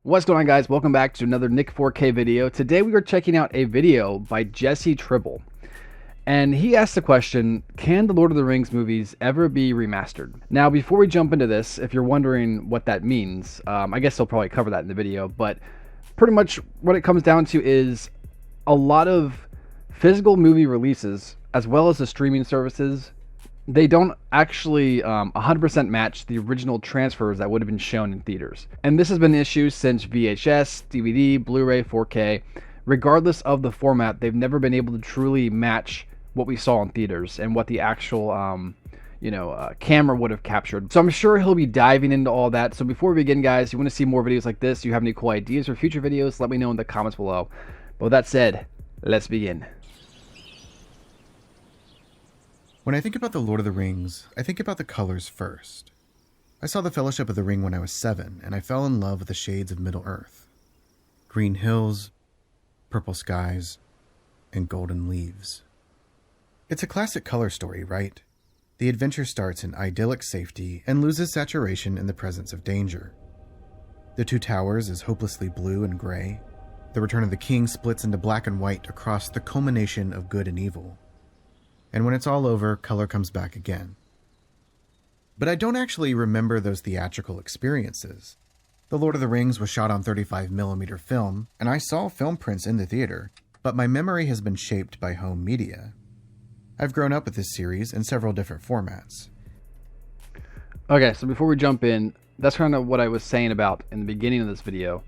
What's going on, guys? Welcome back to another Nick 4K video. Today we are checking out a video by Jesse Tribble, and he asked the question, can the Lord of the Rings movies ever be remastered? Now, before we jump into this, if you're wondering what that means, I guess he'll probably cover that in the video, but pretty much what it comes down to is a lot of physical movie releases, as well as the streaming services, they don't actually 100% match the original transfers that would have been shown in theaters. And this has been an issue since VHS, DVD, Blu-ray, 4K. Regardless of the format, they've never been able to truly match what we saw in theaters and what the actual camera would have captured. So I'm sure he'll be diving into all that. So before we begin, guys, you want to see more videos like this, you have any cool ideas for future videos, let me know in the comments below. But with that said, let's begin. When I think about the Lord of the Rings, I think about the colors first. I saw the Fellowship of the Ring when I was 7, and I fell in love with the shades of Middle-earth. Green hills, purple skies, and golden leaves. It's a classic color story, right? The adventure starts in idyllic safety and loses saturation in the presence of danger. The Two Towers is hopelessly blue and gray. The Return of the King splits into black and white across the culmination of good and evil. And when it's all over, color comes back again. But I don't actually remember those theatrical experiences. The Lord of the Rings was shot on 35mm film, and I saw film prints in the theater, but my memory has been shaped by home media. I've grown up with this series in several different formats. Okay, so before we jump in, that's kind of what I was saying about in the beginning of this video.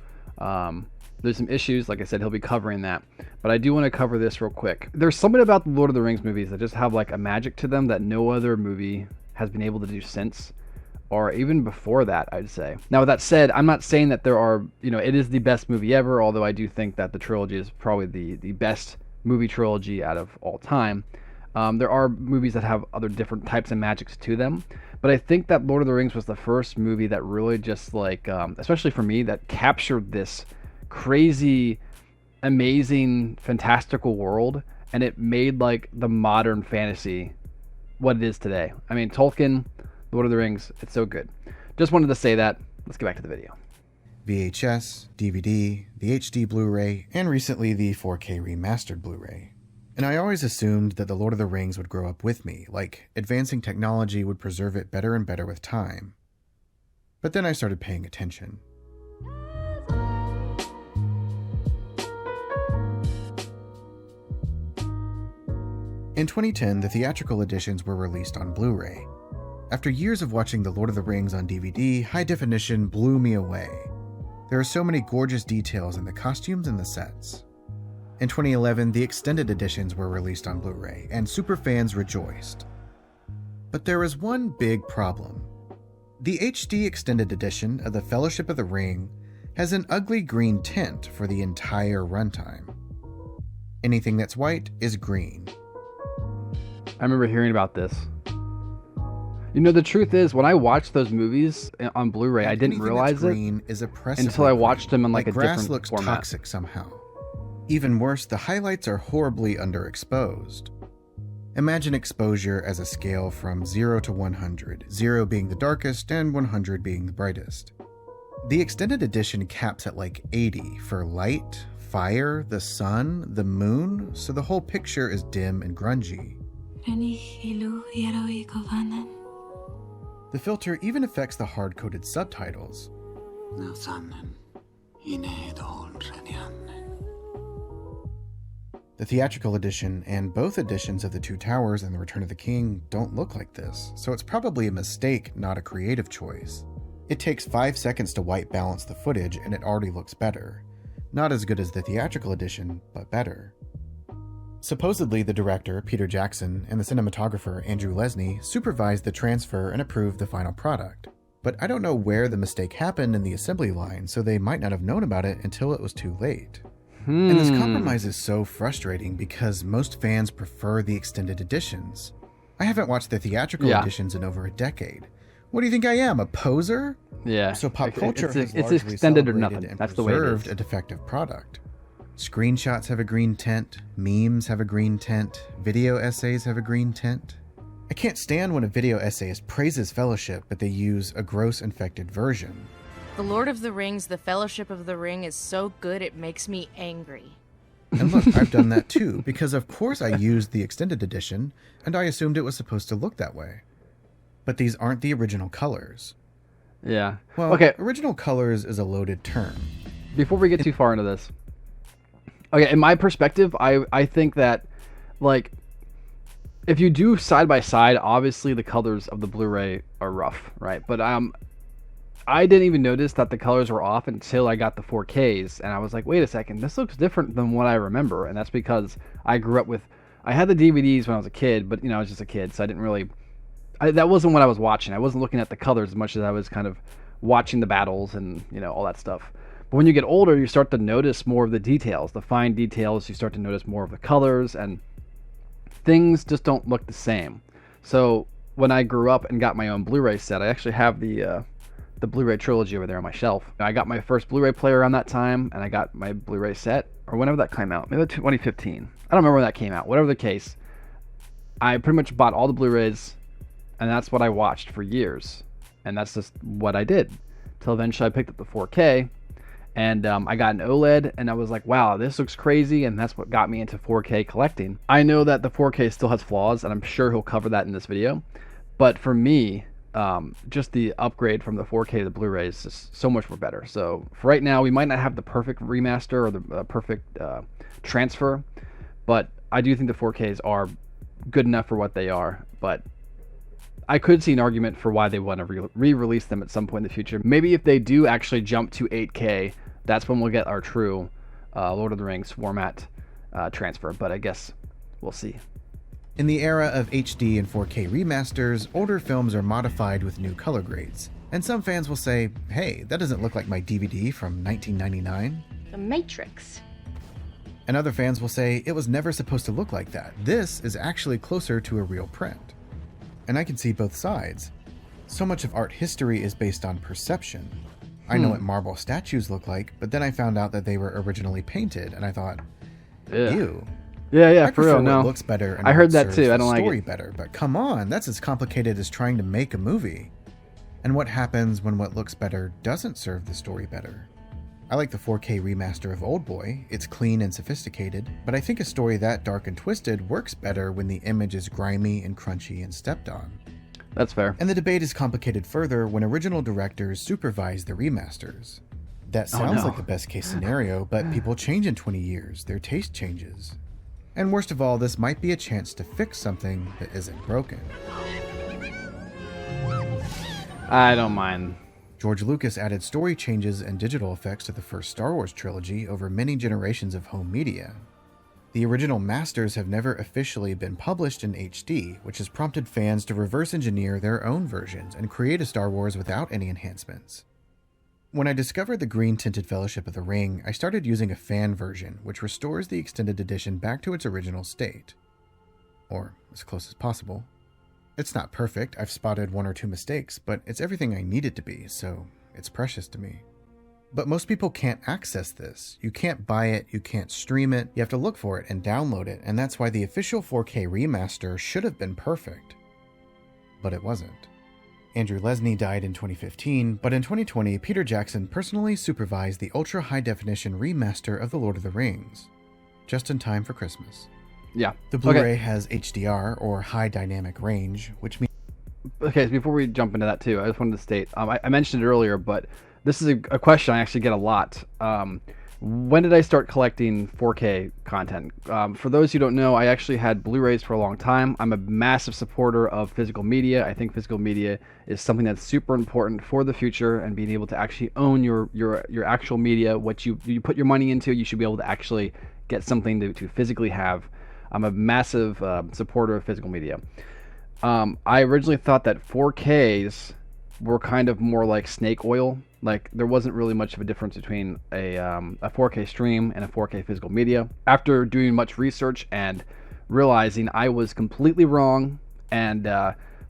There's some issues, like I said, he'll be covering that. But I do want to cover this real quick. There's something about the Lord of the Rings movies that just have like a magic to them that no other movie has been able to do since, or even before that, I'd say. Now, with that said, I'm not saying that there are, it is the best movie ever, although I do think that the trilogy is probably the best movie trilogy out of all time. There are movies that have other different types of magics to them, but I think that Lord of the Rings was the first movie that really just like, especially for me, that captured this crazy, amazing, fantastical world, and it made like the modern fantasy what it is today. I mean, Tolkien, Lord of the Rings, it's so good. Just wanted to say that. Let's get back to the video. VHS, DVD, the HD Blu-ray, and recently the 4K remastered Blu-ray. And I always assumed that the Lord of the Rings would grow up with me, like advancing technology would preserve it better and better with time. But then I started paying attention. In 2010, the theatrical editions were released on Blu-ray. After years of watching The Lord of the Rings on DVD, high definition blew me away. There are so many gorgeous details in the costumes and the sets. In 2011, the extended editions were released on Blu-ray, and superfans rejoiced. But there was one big problem. The HD extended edition of The Fellowship of the Ring has an ugly green tint for the entire runtime. Anything that's white is green. I remember hearing about this. The truth is, when I watched those movies on Blu-ray, I didn't realize it until I watched them in like a grass different looks format. Toxic somehow. Even worse, the highlights are horribly underexposed. Imagine exposure as a scale from 0 to 100, 0 being the darkest and 100 being the brightest. The extended edition caps at like 80 for light, fire, the sun, the moon, so the whole picture is dim and grungy. The filter even affects the hard-coded subtitles. The theatrical edition and both editions of The Two Towers and The Return of the King don't look like this, so it's probably a mistake, not a creative choice. It takes 5 seconds to white balance the footage and it already looks better. Not as good as the theatrical edition, but better. Supposedly, the director, Peter Jackson, and the cinematographer, Andrew Lesnie, supervised the transfer and approved the final product. But I don't know where the mistake happened in the assembly line, so they might not have known about it until it was too late. And this compromise is so frustrating because most fans prefer the extended editions. I haven't watched the theatrical editions in over a decade. What do you think I am, a poser? Yeah. So pop culture has it's largely extended or celebrated nothing. and That's the way it preserved is. a defective product. Screenshots have a green tint, memes have a green tint, video essays have a green tint. I can't stand when a video essayist praises Fellowship, but they use a gross infected version. The Lord of the Rings, The Fellowship of the Ring is so good it makes me angry. And look, I've done that too, because of course I used the extended edition, and I assumed it was supposed to look that way. But these aren't the original colors. Yeah. Well, Okay. original colors is a loaded term. Before we get too far into this, okay, in my perspective, I think that, like, if you do side by side, obviously the colors of the Blu-ray are rough, right? But I didn't even notice that the colors were off until I got the 4Ks, and I was like, wait a second, this looks different than what I remember. And that's because I grew up with, I had the DVDs when I was a kid, but, you know, I was just a kid, so I didn't really, that wasn't what I was watching. I wasn't looking at the colors as much as I was kind of watching the battles and, you know, all that stuff. But when you get older, you start to notice more of the details, the fine details. You start to notice more of the colors, and things just don't look the same. So when I grew up and got my own Blu-ray set, I actually have the Blu-ray trilogy over there on my shelf. I got my first Blu-ray player around that time, and I got my Blu-ray set, or whenever that came out, maybe 2015. I don't remember when that came out. Whatever the case, I pretty much bought all the Blu-rays, and that's what I watched for years. And that's just what I did. Till eventually I picked up the 4K, and I got an OLED, and I was like, wow, this looks crazy, and that's what got me into 4K collecting. I know that the 4K still has flaws, and I'm sure he'll cover that in this video. But for me, just the upgrade from the 4K to the Blu-ray is just so much more better. So for right now, we might not have the perfect remaster or the perfect transfer, but I do think the 4Ks are good enough for what they are. But I could see an argument for why they want to re-release them at some point in the future. Maybe if they do actually jump to 8K, that's when we'll get our true Lord of the Rings format transfer. But I guess we'll see. In the era of HD and 4K remasters, older films are modified with new color grades. And some fans will say, hey, that doesn't look like my DVD from 1999. The Matrix. And other fans will say, it was never supposed to look like that. This is actually closer to a real print. And I can see both sides. So much of art history is based on perception. I know what marble statues look like, but then I found out that they were originally painted, and I thought, ew. Yeah, I for prefer real, no. what looks better and I heard what that serves too. I the don't like story it. better, but come on, that's as complicated as trying to make a movie. And what happens when what looks better doesn't serve the story better? I like the 4K remaster of Oldboy. It's clean and sophisticated, but I think a story that dark and twisted works better when the image is grimy and crunchy and stepped on. That's fair. And the debate is complicated further when original directors supervise the remasters. That sounds like the best case scenario, but people change in 20 years. Their taste changes. And worst of all, this might be a chance to fix something that isn't broken. I don't mind. George Lucas added story changes and digital effects to the first Star Wars trilogy over many generations of home media. The original masters have never officially been published in HD, which has prompted fans to reverse engineer their own versions and create a Star Wars without any enhancements. When I discovered the green-tinted Fellowship of the Ring, I started using a fan version, which restores the extended edition back to its original state. Or as close as possible. It's not perfect, I've spotted one or two mistakes, but it's everything I need it to be, so it's precious to me. But most people can't access this. You can't buy it, you can't stream it, you have to look for it and download it, and that's why the official 4K remaster should have been perfect. But it wasn't. Andrew Lesnie died in 2015, but in 2020, Peter Jackson personally supervised the ultra-high-definition remaster of The Lord of the Rings, just in time for Christmas. Yeah. The Blu-ray has HDR, or High Dynamic Range, which means... Okay, so before we jump into that too, I just wanted to state, I mentioned it earlier, but this is a question I actually get a lot. When did I start collecting 4K content? For those who don't know, I actually had Blu-rays for a long time. I'm a massive supporter of physical media. I think physical media is something that's super important for the future, and being able to actually own your actual media, what you put your money into, you should be able to actually get something to physically have. I'm a massive supporter of physical media. I originally thought that 4Ks were kind of more like snake oil. Like, there wasn't really much of a difference between a 4K stream and a 4K physical media. After doing much research and realizing I was completely wrong, and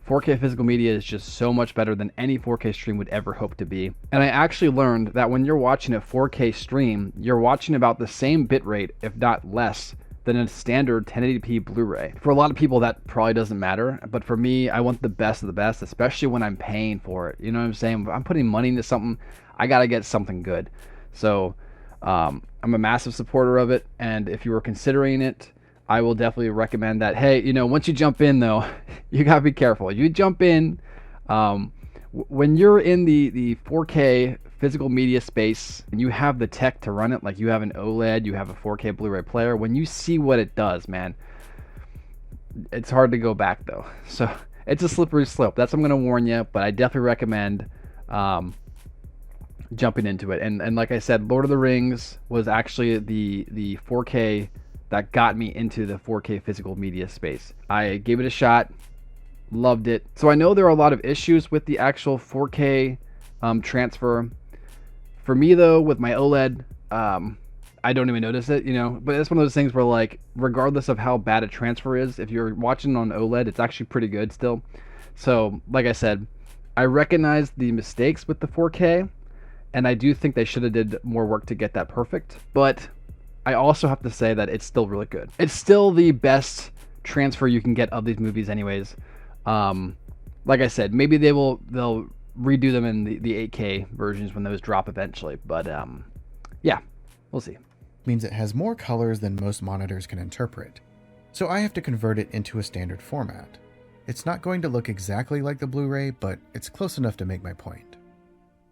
4K physical media is just so much better than any 4K stream would ever hope to be. And I actually learned that when you're watching a 4K stream, you're watching about the same bitrate, if not less, than a standard 1080p Blu-ray. For a lot of people, that probably doesn't matter, but for me, I want the best of the best, especially when I'm paying for it. You know what I'm saying? If I'm putting money into something, I got to get something good. So I'm a massive supporter of it. And if you were considering it, I will definitely recommend that. Hey, once you jump in, though, you got to be careful. You jump in, when you're in the 4K physical media space and you have the tech to run it, like you have an OLED, you have a 4K Blu-ray player, when you see what it does, man, it's hard to go back, though. So it's a slippery slope. That's what I'm going to warn you, but I definitely recommend jumping into it. And like I said, Lord of the Rings was actually the 4K that got me into the 4K physical media space. I gave it a shot, loved it. So I know there are a lot of issues with the actual 4K transfer. For me, though, with my OLED, I don't even notice it, but it's one of those things where, like, regardless of how bad a transfer is, if you're watching on OLED, it's actually pretty good still. So like I said, I recognize the mistakes with the 4K, and I do think they should have did more work to get that perfect, but I also have to say that it's still really good. It's still the best transfer you can get of these movies anyways. Like I said, maybe they'll redo them in the 8K versions when those drop eventually, but yeah, we'll see. Means it has more colors than most monitors can interpret, so I have to convert it into a standard format. It's not going to look exactly like the Blu-ray, but it's close enough to make my point.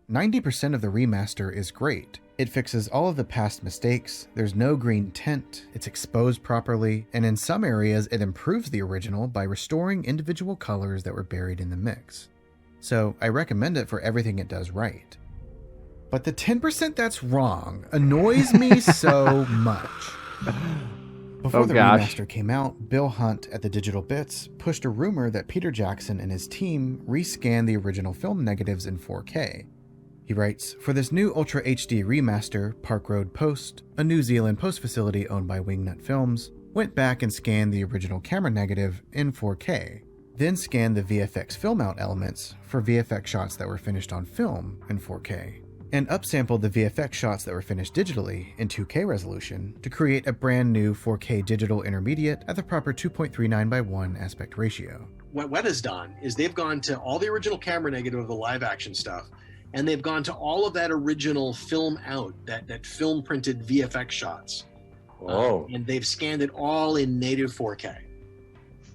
90% of the remaster is great. It fixes all of the past mistakes, there's no green tint, it's exposed properly, and in some areas it improves the original by restoring individual colors that were buried in the mix. So I recommend it for everything it does right. But the 10% that's wrong annoys me so much. Before the remaster came out, Bill Hunt at the Digital Bits pushed a rumor that Peter Jackson and his team rescanned the original film negatives in 4K. He writes, "For this new Ultra HD remaster, Park Road Post, a New Zealand post facility owned by Wingnut Films, went back and scanned the original camera negative in 4K, then scanned the VFX film out elements for VFX shots that were finished on film in 4K, and upsampled the VFX shots that were finished digitally in 2K resolution to create a brand new 4K digital intermediate at the proper 2.39:1 aspect ratio." What Weta has done is they've gone to all the original camera negative of the live action stuff, and they've gone to all of that original film out, that film printed VFX shots. Oh. And they've scanned it all in native 4K.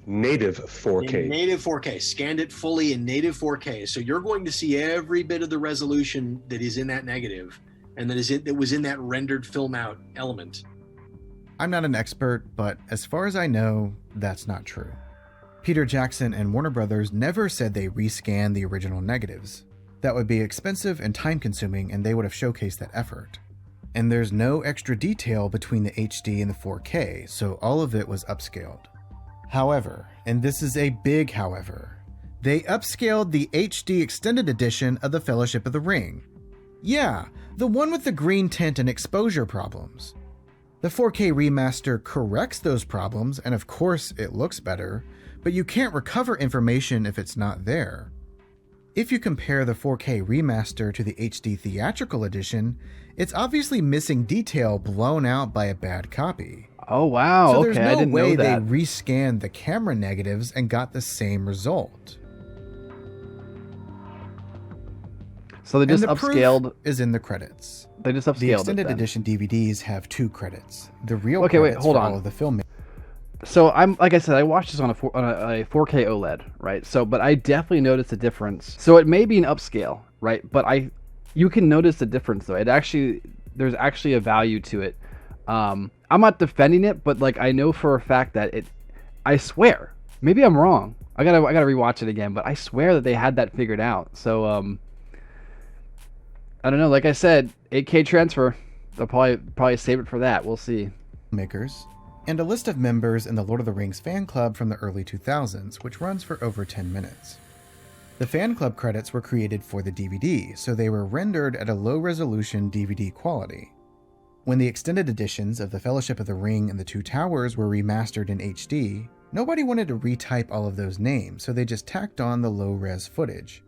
Native 4K. In native 4K. Scanned it fully in native 4K. So you're going to see every bit of the resolution that is in that negative and that was in that rendered film out element. I'm not an expert, but as far as I know, that's not true. Peter Jackson and Warner Brothers never said they rescanned the original negatives. That would be expensive and time-consuming, and they would have showcased that effort. And there's no extra detail between the HD and the 4K, so all of it was upscaled. However, and this is a big however, they upscaled the HD extended edition of The Fellowship of the Ring. Yeah, the one with the green tint and exposure problems. The 4K remaster corrects those problems, and of course it looks better, but you can't recover information if it's not there. If you compare the 4K remaster to the HD theatrical edition, it's obviously missing detail blown out by a bad copy. Oh wow, so okay, I didn't know that. There's no way they rescanned the camera negatives and got the same result. So they just and the upscaled. Proof is in the credits. They just upscaled the extended it then. edition DVDs have 2 credits. The real Okay, wait, credits hold for on. all of the film. So I'm like I said, I watched this on a 4K OLED, right? So, but I definitely noticed a difference. So it may be an upscale, right? But you can notice the difference though. There's actually a value to it. I'm not defending it, but like I know for a fact that I swear, maybe I'm wrong. I gotta rewatch it again, but I swear that they had that figured out. So I don't know. Like I said, 8K transfer. They'll probably save it for that. We'll see. Makers. And a list of members in the Lord of the Rings fan club from the early 2000s, which runs for over 10 minutes. The fan club credits were created for the DVD, so they were rendered at a low-resolution DVD quality. When the extended editions of The Fellowship of the Ring and The Two Towers were remastered in HD, nobody wanted to retype all of those names, so they just tacked on the low-res footage.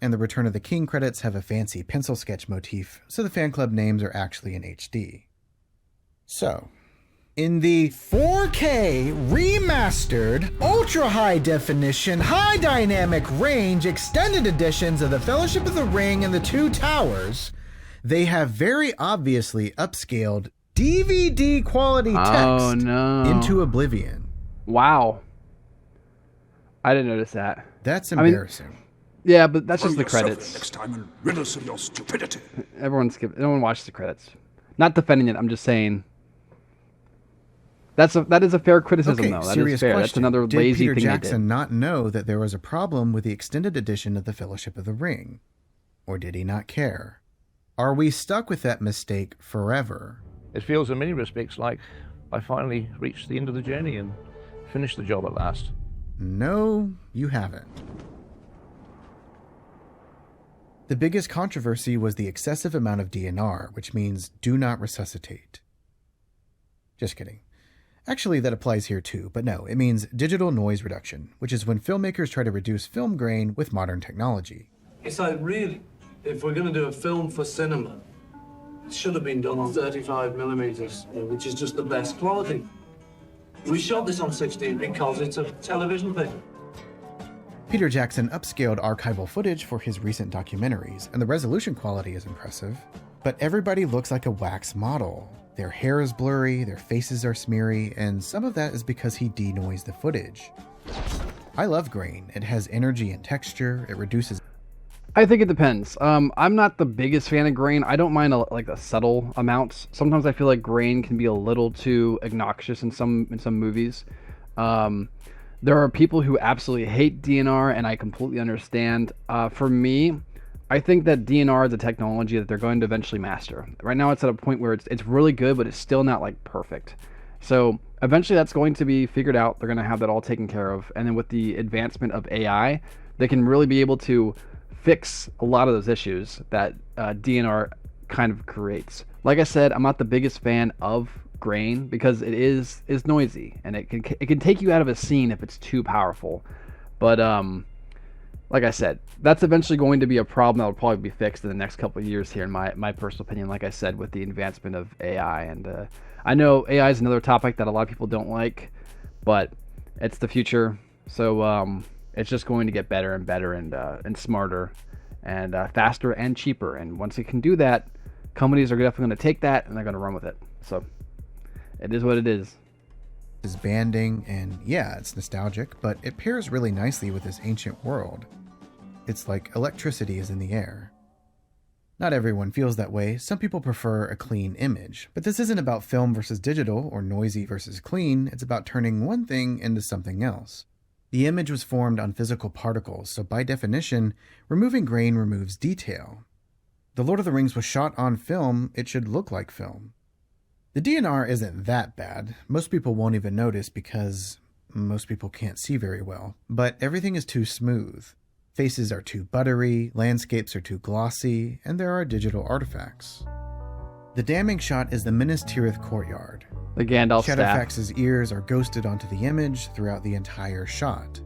And the Return of the King credits have a fancy pencil sketch motif, so the fan club names are actually in HD. So, In the 4K remastered, ultra high definition, high dynamic range extended editions of The Fellowship of the Ring and The Two Towers, they have very obviously upscaled DVD quality text into oblivion. Wow. I didn't notice that. That's embarrassing. Yeah, but that's just the credits. Next time and rid us of your stupidity. No one watches the credits. Not defending it, I'm just saying. That is a fair criticism, though. That is fair. Question. That's another lazy Peter thing Jackson they did. not know that there was a problem with the extended edition of The Fellowship of the Ring? Or did he not care? Are we stuck with that mistake forever? It feels in many respects like I finally reached the end of the journey and finished the job at last. No, you haven't. The biggest controversy was the excessive amount of DNR, which means do not resuscitate. Just kidding. Actually, that applies here too, but no, it means digital noise reduction, which is when filmmakers try to reduce film grain with modern technology. It's like, really, if we're going to do a film for cinema, it should have been done on 35 millimeters, which is just the best quality. We shot this on 16 because it's a television thing. Peter Jackson upscaled archival footage for his recent documentaries, and the resolution quality is impressive. But everybody looks like a wax model. Their hair is blurry, their faces are smeary, and some of that is because he denoised the footage. I love grain. It has energy and texture, it reduces... I think it depends. I'm not the biggest fan of grain. I don't mind like the subtle amounts. Sometimes I feel like grain can be a little too obnoxious in some movies. There are people who absolutely hate DNR, and I completely understand. For me, I think that DNR is a technology that they're going to eventually master. Right now, it's at a point where it's really good, but it's still not like perfect. So eventually, that's going to be figured out. They're going to have that all taken care of, and then with the advancement of AI, they can really be able to fix a lot of those issues that DNR kind of creates. Like I said, I'm not the biggest fan of grain because it is noisy, and it can take you out of a scene if it's too powerful. But like I said, that's eventually going to be a problem that will probably be fixed in the next couple of years here, in my personal opinion, like I said, with the advancement of AI. And I know AI is another topic that a lot of people don't like, but it's the future. So it's just going to get better and better and smarter and faster and cheaper. And once it can do that, companies are definitely going to take that and they're going to run with it. So it is what it is. Is banding, and yeah, it's nostalgic, but it pairs really nicely with this ancient world. It's like electricity is in the air. Not everyone feels that way. Some people prefer a clean image, but this isn't about film versus digital or noisy versus clean. It's about turning one thing into something else. The image was formed on physical particles, so by definition, removing grain removes detail. The Lord of the Rings was shot on film, it should look like film. The DNR isn't that bad. Most people won't even notice because most people can't see very well. But everything is too smooth. Faces are too buttery, landscapes are too glossy, and there are digital artifacts. The damning shot is the Minas Tirith courtyard. The Gandalf staff. Shadowfax's ears are ghosted onto the image throughout the entire shot.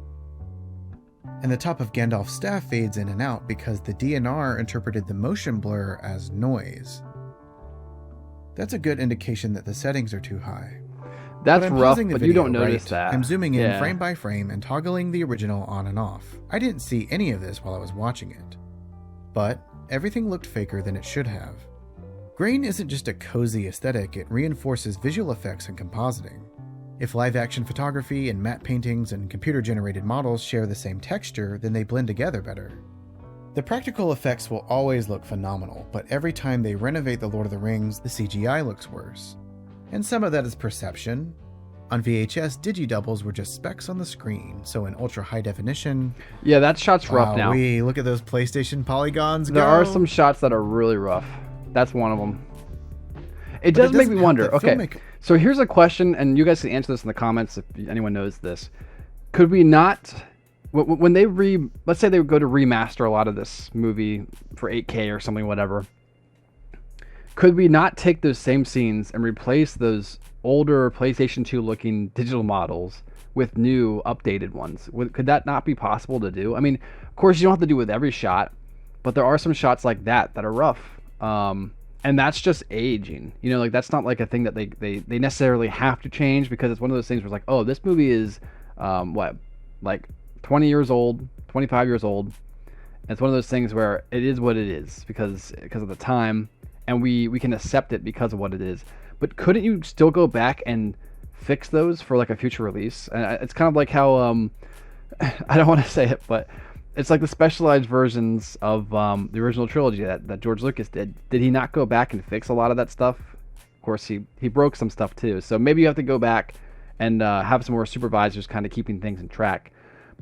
And the top of Gandalf's staff fades in and out because the DNR interpreted the motion blur as noise. That's a good indication that the settings are too high. That's rough, but you don't notice that. I'm zooming in frame by frame and toggling the original on and off. I didn't see any of this while I was watching it. But everything looked faker than it should have. Grain isn't just a cozy aesthetic, it reinforces visual effects and compositing. If live-action photography and matte paintings and computer-generated models share the same texture, then they blend together better. The practical effects will always look phenomenal, but every time they renovate The Lord of the Rings, the CGI looks worse. And some of that is perception. On VHS, digi-doubles were just specks on the screen, so in ultra-high definition... Yeah, that shot's rough now. Look at those PlayStation polygons There are some shots that are really rough. That's one of them. It does make me wonder. Okay, so here's a question, and you guys can answer this in the comments if anyone knows this. Could we not... When they let's say they would go to remaster a lot of this movie for 8K or something, whatever. Could we not take those same scenes and replace those older PlayStation 2 looking digital models with new updated ones? Could that not be possible to do? I mean, of course you don't have to do it with every shot, but there are some shots like that are rough. And that's just aging. You know, like that's not like a thing that they necessarily have to change, because it's one of those things where it's like, oh, this movie is like 20 years old, 25 years old. And it's one of those things where it is what it is because of the time, and we can accept it because of what it is. But couldn't you still go back and fix those for like a future release? And it's kind of like how I don't want to say it, but it's like the specialized versions of the original trilogy that George Lucas did. Did he not go back and fix a lot of that stuff? Of course, he broke some stuff too. So maybe you have to go back and have some more supervisors kind of keeping things in track.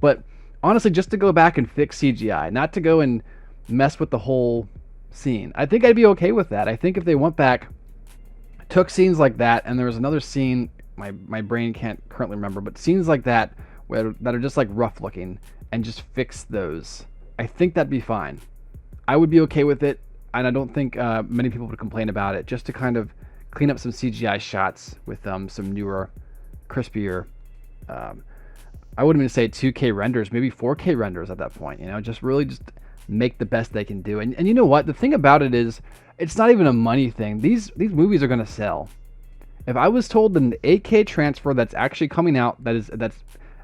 But honestly, just to go back and fix CGI, not to go and mess with the whole scene, I think I'd be okay with that. I think if they went back, took scenes like that, and there was another scene, my brain can't currently remember, but scenes like that that are just like rough looking, and just fix those, I think that'd be fine. I would be okay with it, and I don't think many people would complain about it, just to kind of clean up some CGI shots with some newer, crispier, I wouldn't even say 2K renders, maybe 4K renders at that point, you know, just make the best they can do. And you know what? The thing about it is, it's not even a money thing. These movies are going to sell. If I was told an 8K transfer that's actually coming out, that's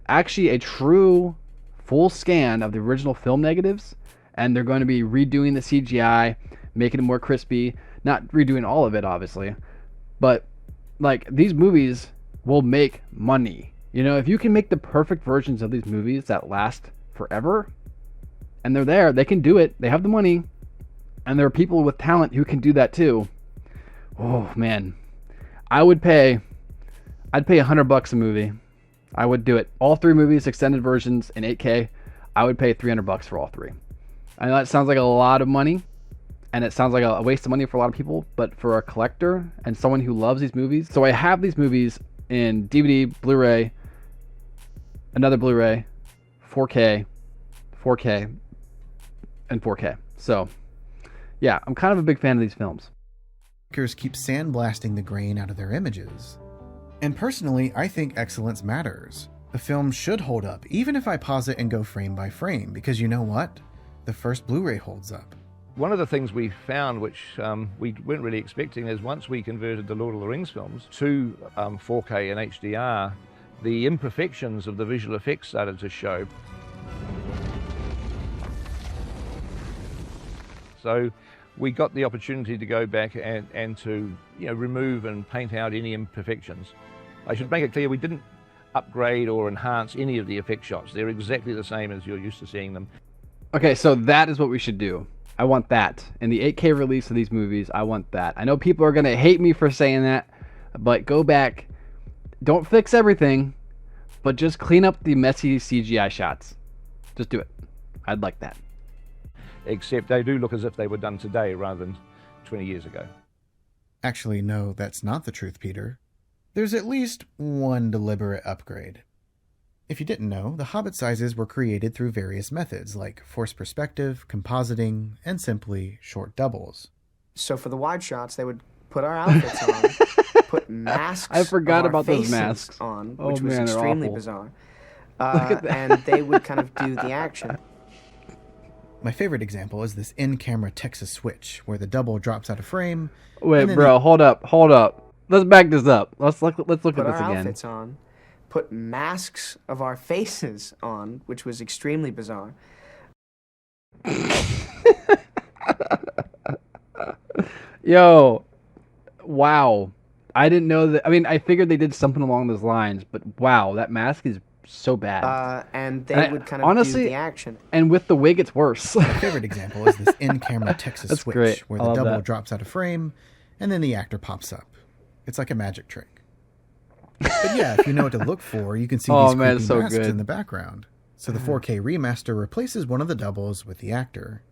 actually a true full scan of the original film negatives, and they're going to be redoing the CGI, making it more crispy, not redoing all of it, obviously, but like these movies will make money. You know, if you can make the perfect versions of these movies that last forever, and they're there, they can do it, they have the money, and there are people with talent who can do that too. Oh man, I'd pay $100 a movie. I would do it. All 3 movies, extended versions in 8K. I would pay $300 for all 3. I know that sounds like a lot of money, and it sounds like a waste of money for a lot of people, but for a collector and someone who loves these movies. So I have these movies in DVD, Blu-ray, another Blu-ray, 4K, and 4K. So yeah, I'm kind of a big fan of these films. Makers keep sandblasting the grain out of their images. And personally, I think excellence matters. The film should hold up, even if I pause it and go frame by frame, because you know what? The first Blu-ray holds up. One of the things we found, which we weren't really expecting, is once we converted the Lord of the Rings films to 4K and HDR, the imperfections of the visual effects started to show. So we got the opportunity to go back and to remove and paint out any imperfections. I should make it clear, we didn't upgrade or enhance any of the effect shots. They're exactly the same as you're used to seeing them. Okay, so that is what we should do. I want that. In the 8K release of these movies, I want that. I know people are going to hate me for saying that, but go back. Don't fix everything, but just clean up the messy CGI shots. Just do it. I'd like that. Except they do look as if they were done today rather than 20 years ago. Actually, no, that's not the truth, Peter. There's at least one deliberate upgrade. If you didn't know, the Hobbit sizes were created through various methods like forced perspective, compositing, and simply short doubles. So for the wide shots, they would put our outfits on, put masks I forgot of our about those faces masks on, Oh, which was man, they're extremely awful. bizarre. Look at that. And they would kind of do the action. My favorite example is this in-camera Texas switch, where the double drops out of frame. Wait, and then bro, hold up. Let's back this up. Let's look at Put this our again. outfits on, put masks of our faces on, which was extremely bizarre. Yo, wow. I didn't know that. I mean, I figured they did something along those lines, but wow, that mask is so bad. And they would kind of honestly, do the action. And with the wig, it's worse. My favorite example is this in-camera Texas That's switch, great. where I the love double that. drops out of frame, and then the actor pops up. It's like a magic trick. But yeah, if you know what to look for, you can see Oh, these man, creepy so masks good. in the background. So the 4K remaster replaces one of the doubles with the actor.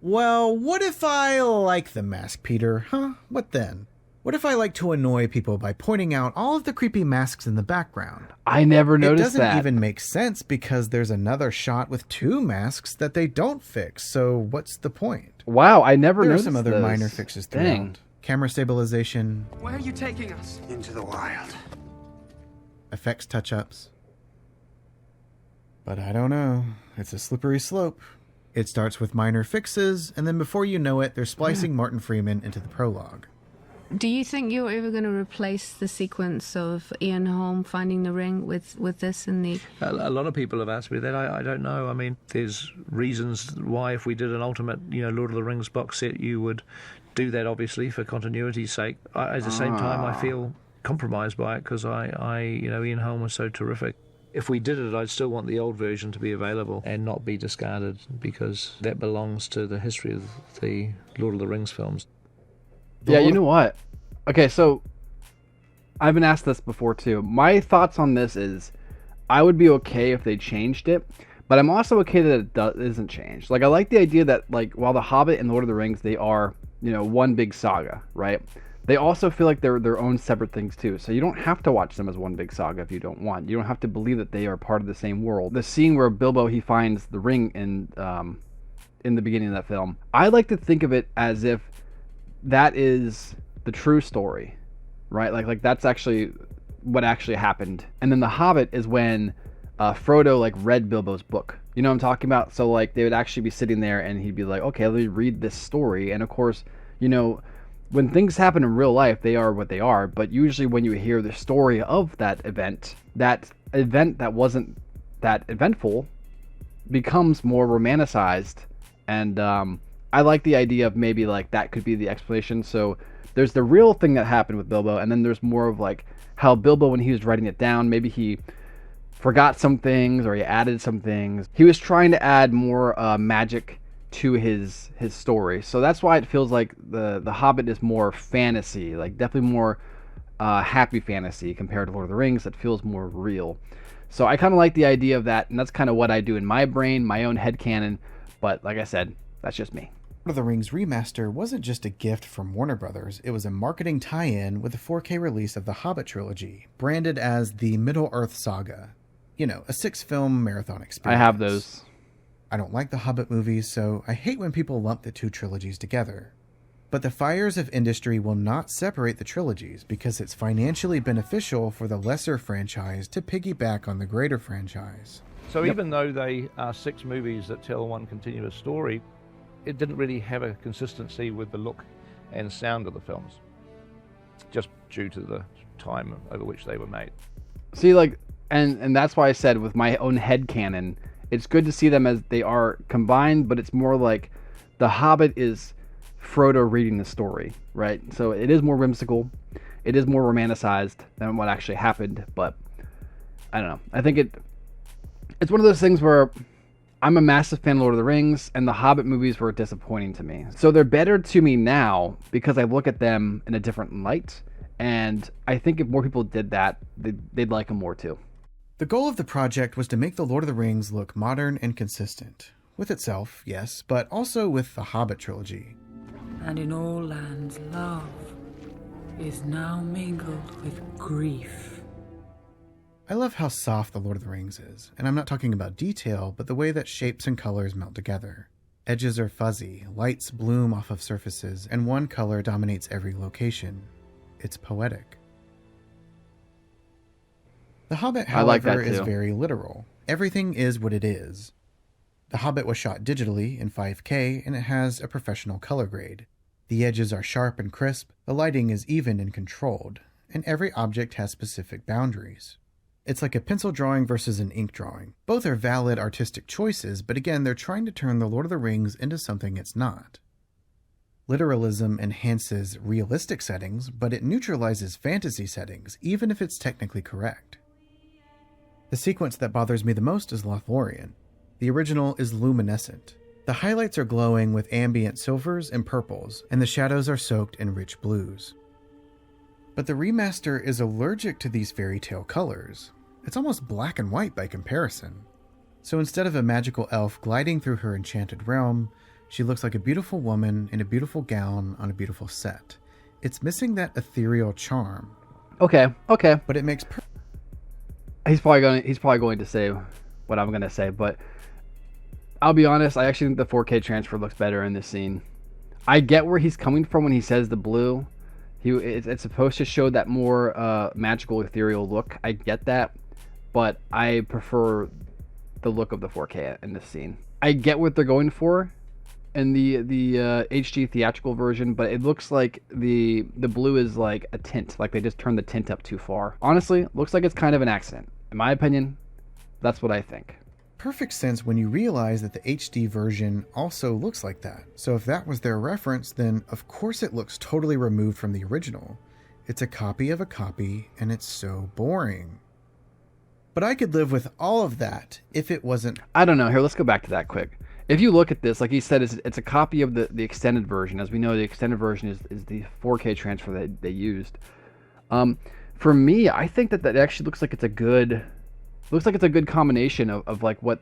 Well, what if I like the mask, Peter? Huh? What then? What if I like to annoy people by pointing out all of the creepy masks in the background? I never It noticed doesn't that. even make sense because there's another shot with 2 masks that they don't fix, so what's the point? Wow, I never There are noticed some other those. minor fixes throughout. Dang. Camera stabilization, Where are you taking us? Into the wild. effects touch-ups. But I don't know. It's a slippery slope. It starts with minor fixes, and then before you know it, they're splicing Martin Freeman into the prologue. Do you think you're ever going to replace the sequence of Ian Holm finding the ring with this in the... A lot of people have asked me that. I don't know. I mean, there's reasons why if we did an ultimate, Lord of the Rings box set, you would do that, obviously, for continuity's sake. At the same time, I feel compromised by it because Ian Holm was so terrific. If we did it, I'd still want the old version to be available and not be discarded because that belongs to the history of the Lord of the Rings films. Yeah, you know what? Okay, so I've been asked this before too. My thoughts on this is I would be okay if they changed it, but I'm also okay that it isn't changed. Like, I like the idea that, like, while The Hobbit and Lord of the Rings, they are, one big saga, right? They also feel like they're their own separate things too. So you don't have to watch them as one big saga if you don't want. You don't have to believe that they are part of the same world. The scene where Bilbo, he finds the ring in the beginning of that film, I like to think of it as if that is the true story, right? Like that's actually what actually happened. And then The Hobbit is when Frodo like read Bilbo's book. You know what I'm talking about? So like they would actually be sitting there and he'd be like, okay, let me read this story. And of course, when things happen in real life, they are what they are. But usually when you hear the story of that event that wasn't that eventful becomes more romanticized. And I like the idea of maybe like that could be the explanation. So there's the real thing that happened with Bilbo, and then there's more of like how Bilbo, when he was writing it down, maybe he forgot some things or he added some things. He was trying to add more magic to his story. So that's why it feels like the Hobbit is more fantasy, like definitely more happy fantasy compared to Lord of the Rings that feels more real. So I kind of like the idea of that, and that's kind of what I do in my brain, my own headcanon. But like I said, that's just me. Lord of the Rings Remaster wasn't just a gift from Warner Brothers, it was a marketing tie-in with the 4K release of the Hobbit trilogy, branded as the Middle-earth Saga. A 6-film marathon experience. I have those. I don't like the Hobbit movies, so I hate when people lump the two trilogies together. But the fires of industry will not separate the trilogies because it's financially beneficial for the lesser franchise to piggyback on the greater franchise. So even though they are 6 movies that tell one continuous story, it didn't really have a consistency with the look and sound of the films, just due to the time over which they were made. See, like, and that's why I said with my own headcanon, it's good to see them as they are combined, but it's more like The Hobbit is Frodo reading the story, right? So it is more whimsical, it is more romanticized than what actually happened, but I don't know. I think it's one of those things where I'm a massive fan of Lord of the Rings, and the Hobbit movies were disappointing to me. So they're better to me now because I look at them in a different light, and I think if more people did that, they'd like them more too. The goal of the project was to make the Lord of the Rings look modern and consistent. With itself, yes, but also with the Hobbit trilogy. And in all lands love is now mingled with grief. I love how soft the Lord of the Rings is, and I'm not talking about detail, but the way that shapes and colors melt together. Edges are fuzzy, lights bloom off of surfaces, and one color dominates every location. It's poetic. The Hobbit, however, is very literal. Everything is what it is. The Hobbit was shot digitally in 5K, and it has a professional color grade. The edges are sharp and crisp, the lighting is even and controlled, and every object has specific boundaries. It's like a pencil drawing versus an ink drawing. Both are valid artistic choices, but again, they're trying to turn The Lord of the Rings into something it's not. Literalism enhances realistic settings, but it neutralizes fantasy settings, even if it's technically correct. The sequence that bothers me the most is Lothlorien. The original is luminescent. The highlights are glowing with ambient silvers and purples, and the shadows are soaked in rich blues. But the remaster is allergic to these fairy tale colors. It's almost black and white by comparison. So instead of a magical elf gliding through her enchanted realm, she looks like a beautiful woman in a beautiful gown on a beautiful set. It's missing that ethereal charm. Okay. But it makes he's probably going to say what I'm going to say, but I'll be honest, I actually think the 4K transfer looks better in this scene. I get where he's coming from when he says the blue. It's supposed to show that more magical, ethereal look. I get that, but I prefer the look of the 4K in this scene. I get what they're going for in the HD theatrical version, but it looks like the blue is like a tint, like they just turned the tint up too far. Honestly, looks like it's kind of an accident. In my opinion, that's what I think. Perfect sense when you realize that the HD version also looks like that. So if that was their reference, then of course it looks totally removed from the original. It's a copy of a copy, and it's so boring. But I could live with all of that if it wasn't... I don't know. Here, let's go back to that quick. If you look at this, like he said, it's a copy of the extended version. As we know, the extended version is the 4K transfer that they used. For me, I think that actually looks like it's a good combination of like what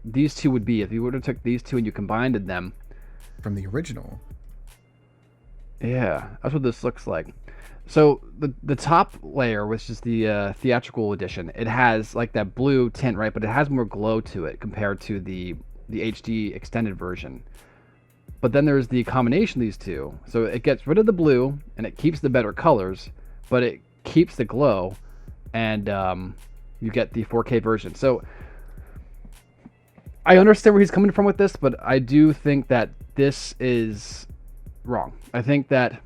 these two would be if you would have took these two and you combined them from the original. Yeah, that's what this looks like. So the top layer, which is the theatrical edition, it has like that blue tint, right? But it has more glow to it compared to the HD extended version. But then there's the combination of these two. So it gets rid of the blue and it keeps the better colors, but it keeps the glow, and you get the 4K version. So I understand where he's coming from with this, but I do think that this is wrong. I think that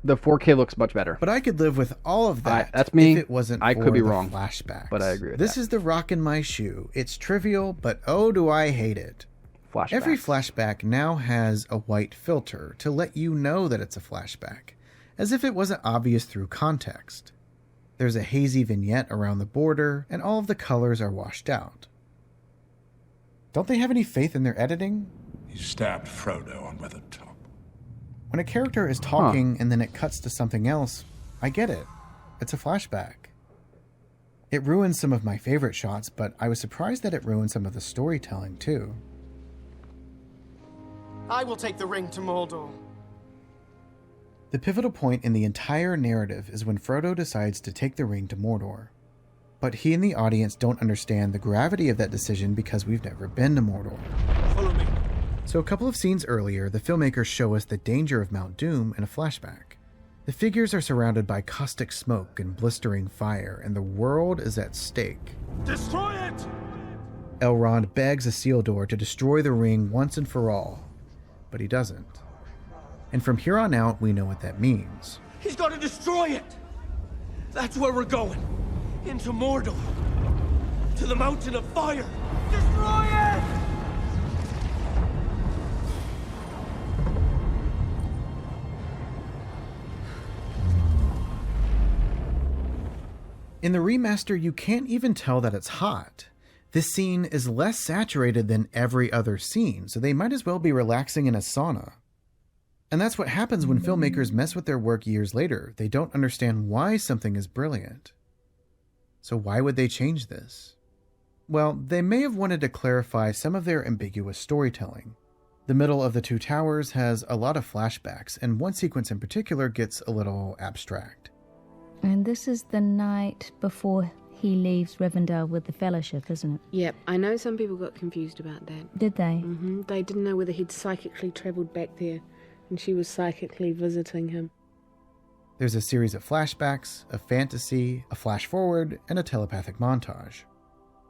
the 4K looks much better. But I could live with all of that. That's me. If it wasn't I for could be the wrong, flashbacks. but I agree with this that. is the rock in my shoe. It's trivial, but oh, do I hate it. Flashbacks. Every flashback now has a white filter to let you know that it's a flashback, as if it wasn't obvious through context. There's a hazy vignette around the border, and all of the colors are washed out. Don't they have any faith in their editing? He stabbed Frodo on Weathertop. When a character is talking and then it cuts to something else, I get it. It's a flashback. It ruins some of my favorite shots, but I was surprised that it ruined some of the storytelling too. I will take the ring to Mordor. The pivotal point in the entire narrative is when Frodo decides to take the ring to Mordor. But he and the audience don't understand the gravity of that decision because we've never been to Mordor. Follow me. So a couple of scenes earlier, the filmmakers show us the danger of Mount Doom in a flashback. The figures are surrounded by caustic smoke and blistering fire, and the world is at stake. Destroy it! Elrond begs Isildur to destroy the ring once and for all, but he doesn't. And from here on out, we know what that means. He's got to destroy it! That's where we're going. Into Mordor. To the Mountain of Fire. Destroy it! In the remaster, you can't even tell that it's hot. This scene is less saturated than every other scene, so they might as well be relaxing in a sauna. And that's what happens when filmmakers mess with their work years later. They don't understand why something is brilliant. So why would they change this? Well, they may have wanted to clarify some of their ambiguous storytelling. The middle of the two towers has a lot of flashbacks, and one sequence in particular gets a little abstract. And this is the night before he leaves Rivendell with the Fellowship, isn't it? Yep, I know some people got confused about that. Did they? They didn't know whether he'd psychically travelled back there and she was psychically visiting him. There's a series of flashbacks, a fantasy, a flash forward, and a telepathic montage.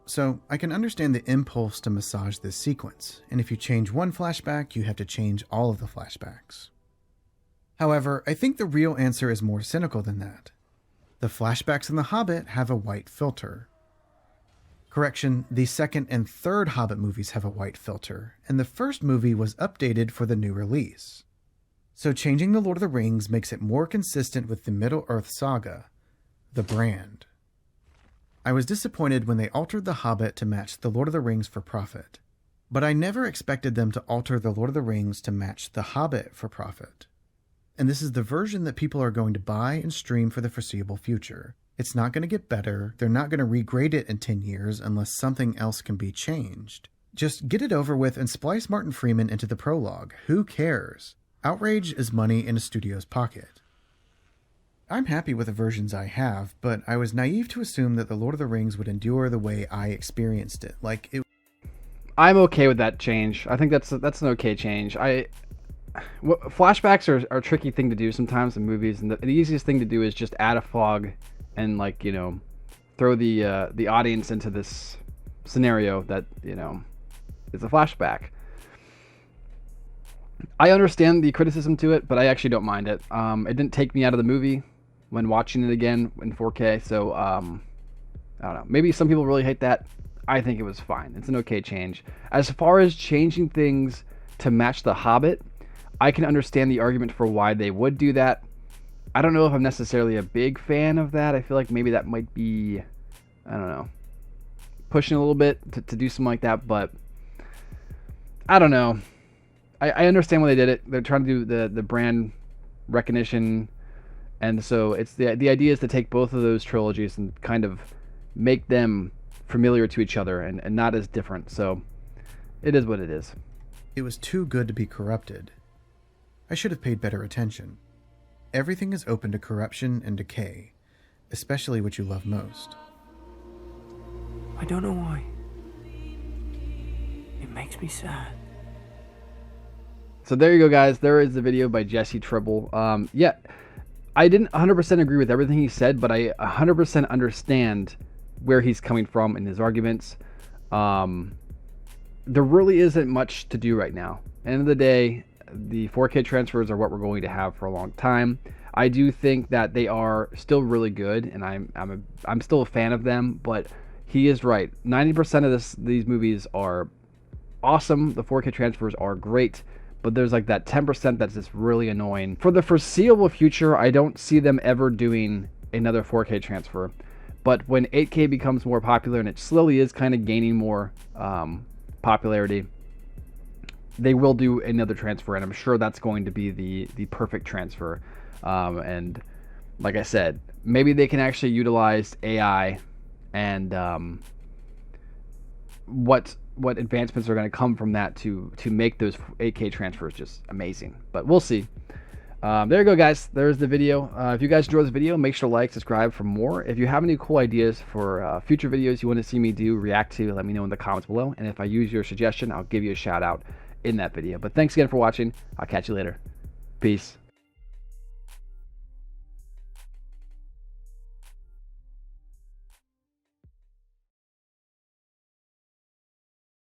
So I can understand the impulse to massage this sequence, and if you change one flashback, you have to change all of the flashbacks. However, I think the real answer is more cynical than that. The flashbacks in The Hobbit have a white filter. Correction, the second and third Hobbit movies have a white filter, and the first movie was updated for the new release. So changing The Lord of the Rings makes it more consistent with the Middle-earth saga, the brand. I was disappointed when they altered The Hobbit to match The Lord of the Rings for profit, but I never expected them to alter The Lord of the Rings to match The Hobbit for profit. And this is the version that people are going to buy and stream for the foreseeable future. It's not going to get better. They're not going to regrade it in 10 years unless something else can be changed. Just get it over with and splice Martin Freeman into the prologue. Who cares? Outrage is money in a studio's pocket. I'm happy with the versions I have, but I was naive to assume that The Lord of the Rings would endure the way I experienced it. I'm okay with that change. I think that's an okay change. Flashbacks are a tricky thing to do sometimes in movies, and the easiest thing to do is just add a fog and throw the audience into this scenario that, you know, is a flashback. I understand the criticism to it, but I actually don't mind it. It didn't take me out of the movie when watching it again in 4K, so I don't know. Maybe some people really hate that. I think it was fine. It's an okay change. As far as changing things to match The Hobbit, I can understand the argument for why they would do that. I don't know if I'm necessarily a big fan of that. I feel like maybe that might be, I don't know, pushing a little bit to do something like that, but I don't know. I understand why they did it. They're trying to do the brand recognition, and so it's the idea is to take both of those trilogies and kind of make them familiar to each other and not as different. So it is what it is. It was too good to be corrupted. I should have paid better attention. Everything is open to corruption and decay, especially what you love most. I don't know why. It makes me sad. So there you go, guys. There is the video by Jesse Tribble. Yeah, I didn't 100% agree with everything he said, but I 100% understand where he's coming from in his arguments. There really isn't much to do right now. End of the day, the 4K transfers are what we're going to have for a long time. I do think that they are still really good, and I'm still a fan of them. But he is right. 90% of these movies are awesome. The 4K transfers are great. But there's like that 10% that's just really annoying. For the foreseeable future, I don't see them ever doing another 4K transfer. But when 8K becomes more popular, and it slowly is kind of gaining more popularity, they will do another transfer, and I'm sure that's going to be the perfect transfer. And like I said, maybe they can actually utilize AI and what advancements are going to come from that to make those 8K transfers just amazing. But we'll see. There you go, guys. There's the video. If you guys enjoyed this video, make sure to like, subscribe for more. If you have any cool ideas for future videos you want to see me react to, let me know in the comments below. And if I use your suggestion, I'll give you a shout out in that video. But thanks again for watching. I'll catch you later. Peace.